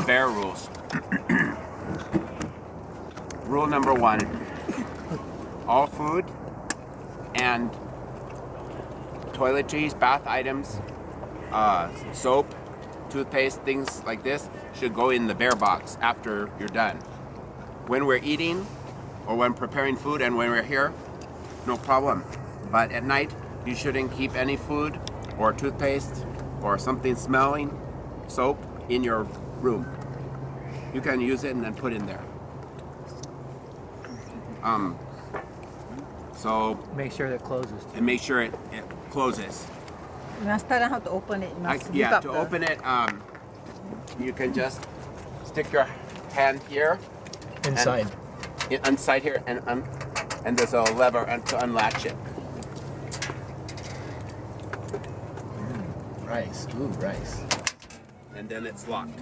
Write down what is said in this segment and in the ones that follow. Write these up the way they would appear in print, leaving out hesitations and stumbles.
Bear rules. Rule number 1. All food and toiletries, bath items, soap, toothpaste, things like this should go in the bear box after you're done. When we're eating or when preparing food and when we're here, no problem. But at night, you shouldn't keep any food or toothpaste or something smelling, soap, in your room. You can use it and then put in there. So Make sure that closes. and make sure it closes. You must tell them how to open it. You must Yeah, look to up open it, you can just stick your hand here Inside. inside here and there's a lever to unlatch it. Rice. Ooh, rice. And then it's locked.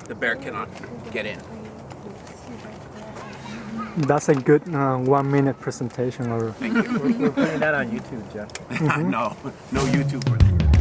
The bear cannot get in. That's a good 1-minute presentation. Or Thank you. We're putting that on YouTube, Jeff. No YouTube for that.